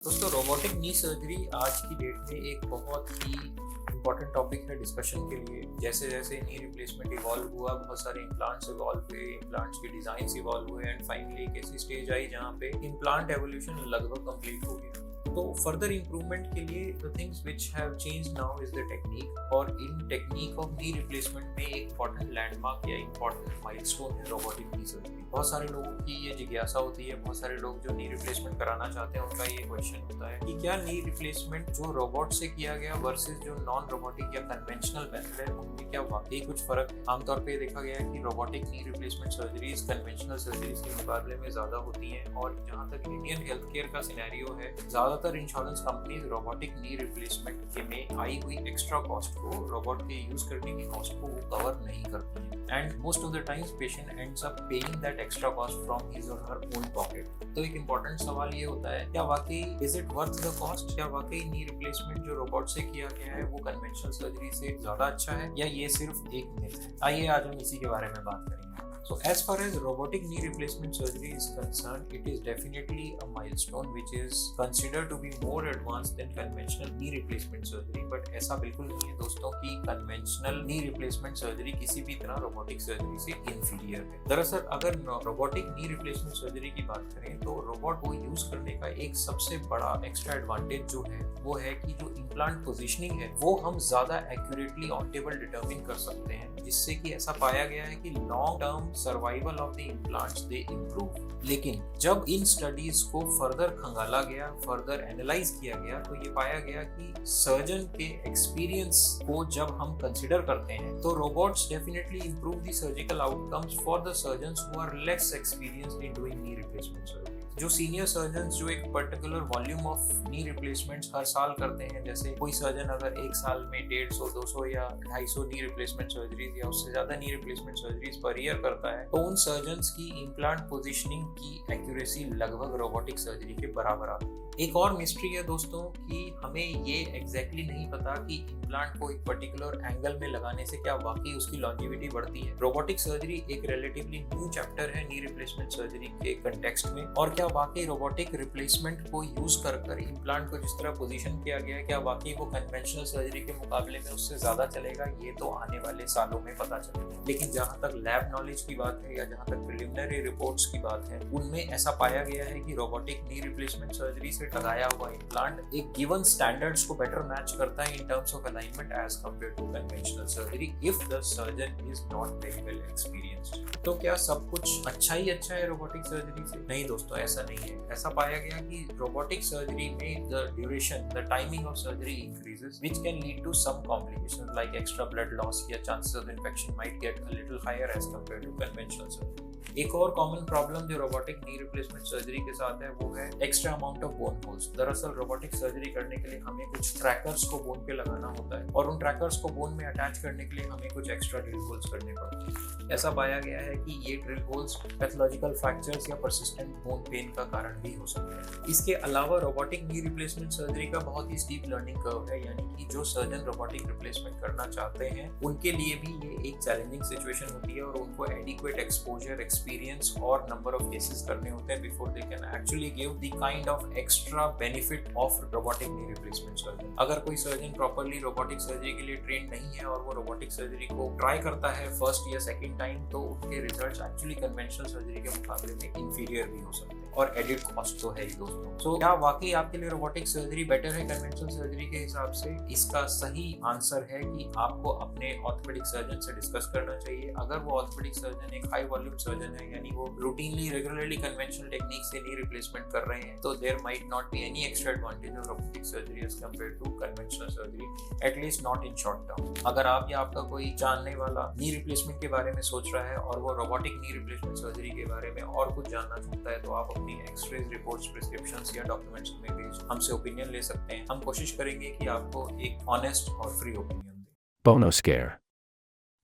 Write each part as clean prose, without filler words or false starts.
दोस्तों रोबोटिक नी सर्जरी आज की डेट में एक बहुत ही इम्पॉर्टेंट टॉपिक है डिस्कशन के लिए। जैसे जैसे नी रिप्लेसमेंट इवॉल्व हुआ, बहुत सारे इम्प्लांट्स इवॉल्व हुए, इम्प्लांट्स के डिजाइन इवॉल्व हुए एंड फाइनली एक ऐसी स्टेज आई जहाँ पे इम्प्लांट एवोल्यूशन लगभग कंप्लीट हो गया। तो फर्दर इम्प्रूवमेंट के लिए the things which have changed now is the technique, और इन टेक्निक ऑफ नी रिप्लेसमेंट में एक इम्पॉर्टेंट लैंडमार्क या इम्पॉर्टेंट माइलस्टोन है रोबोटिक नी सर्जरी। बहुत सारे लोगों की ये जिज्ञासा होती है, बहुत सारे लोग जो नी रिप्लेसमेंट कराना चाहते हैं उनका ये क्वेश्चन होता है कि क्या नी रिप्लेसमेंट जो रोबोट से किया गया वर्सेस जो नॉन रोबोटिक या कन्वेंशनल मेथड है उनमें क्या वाकई कुछ फर्क है। आमतौर पे देखा गया है कि robotic knee replacement surgeries conventional surgeries के मुकाबले में ज्यादा होती हैं, और जहाँ तक इंडियन हेल्थ केयर का सिनेरियो है, ज्यादातर insurance companies robotic knee replacement के में आई हुई एक्स्ट्रा कॉस्ट को, रोबोट के यूज करने की कॉस्ट को वो कवर नहीं करती हैं, and most of the times patient ends up paying that extra cost from his और हर ओन पॉकेट। तो एक इम्पोर्टेंट सवाल ये होता है, क्या वाकई is it worth the cost? क्या वाकई नी रिप्लेसमेंट जो रोबोट से किया गया है वो कन्वेंशनल सर्जरी से ज्यादा अच्छा है, या ये सिर्फ एक मिथ है? आइए आज हम इसी के बारे में बात करेंगे। So as far as robotic knee replacement surgery is concerned, it is definitely a milestone which is considered to be more advanced than conventional knee replacement surgery. But ऐसा बिल्कुल नहीं है दोस्तों कि conventional knee replacement surgery किसी भी तरह robotic surgery से inferior है। दरअसल अगर robotic knee replacement surgery की बात करें तो रोबोट को यूज करने का एक सबसे बड़ा एक्स्ट्रा एडवांटेज जो है वो है कि जो इम्प्लांट पोजिशनिंग है वो हम ज्यादा एक्यूरेटली ऑन टेबल डिटरमिन कर सकते हैं, जिससे कि ऐसा पाया गया है कि long term survival of the implants they improve. लेकिन जब इन स्टडीज को फर्दर खंगाला गया, फर्दर एनालाइज किया गया, तो ये पाया गया कि सर्जन के एक्सपीरियंस को जब हम कंसिडर करते हैं तो robots definitely improve the surgical outcomes for the surgeons who are less experienced in doing knee replacement surgery. जो सीनियर सर्जन्स जो एक particular volume of knee replacements हर साल करते हैं, जैसे कोई सर्जन अगर एक साल में 150, 200 या 250 नी रिप्लेसमेंट सर्जरीज या उससे ज्यादा knee replacement surgeries per year करता है, तो उन सर्जन्स की इम्प्लांट पोजिशनिंग की एक्यूरेसी लगभग रोबोटिक सर्जरी के बराबर आती है। एक और मिस्ट्री है दोस्तों कि हमें ये एग्जैक्टली नहीं पता कि इम्प्लांट को एक पर्टिकुलर एंगल में लगाने से क्या वाकई उसकी लॉन्जिविटी बढ़ती है। रोबोटिक सर्जरी एक रिलेटिवली न्यू चैप्टर है नी रिप्लेसमेंट सर्जरी के कंटेक्स्ट में, और क्या वाकई रोबोटिक रिप्लेसमेंट को यूज कर इम्प्लांट को जिस तरह पोजीशन किया गया है, क्या वाकई वो कन्वेंशनल सर्जरी के मुकाबले में उससे ज्यादा चलेगा, ये तो आने वाले सालों में पता चलेगा। लेकिन जहाँ तक लैब नॉलेज की बात है या जहाँ तक प्रिलिमिनरी रिपोर्ट्स की बात है, उनमें ऐसा पाया गया है कि रोबोटिक नी रिप्लेसमेंट सर्जरी से लगाया हुआ इम्प्लांट एक गिवन स्टैंडर्ड्स को बेटर मैच करता है in terms of alignment as compare to conventional surgery if the surgeon is not very well experienced. तो क्या सब कुछ अच्छा ही अच्छा है रोबोटिक सर्जरी से? नहीं दोस्तों, ऐसा नहीं है। ऐसा पाया गया कि रोबोटिक सर्जरी में the duration, the timing of surgery increases which can lead to some complications like extra blood loss या chances of infection might get a little higher as compare to conventional surgery. एक और common problem जो robotic knee replacement surgery के साथ है वो है extra amount of bone holes. दरअसल रोबोटिक सर्जरी करने के लिए हमें कुछ ट्रैकर्स को बोन पे लगाना होता है, और उन ट्रैकर्स को बोन में अटैच करने के लिए हमें कुछ एक्स्ट्रा ड्रिल होल्स करने पड़ते हैं। ऐसा पाया गया है कि ये ड्रिल होल्स पैथोलॉजिकल फ्रैक्चर्स या परसिस्टेंट बोन पेन का कारण भी हो सकते हैं। इसके अलावा रोबोटिक नी रिप्लेसमेंट सर्जरी का बहुत ही स्टीप लर्निंग कर्व है, यानी कि जो सर्जन रोबोटिक रिप्लेसमेंट करना चाहते हैं उनके लिए भी ये एक चैलेंजिंग सिचुएशन होती है, और उनको एडिक्वेट एक्सपोजर, एक्सपीरियंस और नंबर ऑफ केसेस करने होते हैं before they can actually give the kind of extra benefit of robotic knee replacement surgery. अगर कोई सर्जन प्रॉपर्ली रोबोटिक सर्जरी के लिए ट्रेन नहीं है और वो रोबोटिक सर्जरी को ट्राई करता है फर्स्ट या सेकंड टाइम, तो उनके रिजल्ट्स एक्चुअली कन्वेंशनल सर्जरी के मुकाबले में इंफीरियर भी हो सकते हैं, और एडिड कॉस्ट तो है ही दोस्तों। सो क्या वाकई आपके लिए रोबोटिक सर्जरी बेटर है कन्वेंशनल सर्जरी के हिसाब से? इसका सही आंसर है कि आपको अपने ऑर्थोपेडिक सर्जन से डिस्कस करना चाहिए। अगर वो ऑर्थोपेडिक सर्जन एक हाई वॉल्यूम सर्जन है, यानी वो रूटीनली रेगुलरली कन्वेंशनल टेक्निक से नी रिप्लेसमेंट कर रहे हैं, तो there might not be any extra advantage of robotic surgery as compare to conventional surgery, at least not in short term. अगर आप या आपका कोई जानने वाला नी रिप्लेसमेंट के बारे में सोच रहा है और वो रोबोटिक नी रिप्लेसमेंट सर्जरी के बारे में और कुछ जानना चाहता है, तो आप अपनी एक्सरेज, रिपोर्ट्स, प्रिस्क्रिप्शंस या डॉक्यूमेंट्स में भेज हमसे ओपिनियन ले सकते हैं। हम कोशिश करेंगे कि आपको एक ऑनेस्ट और फ्री ओपिनियन दें। Bono Scare.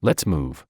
Let's move.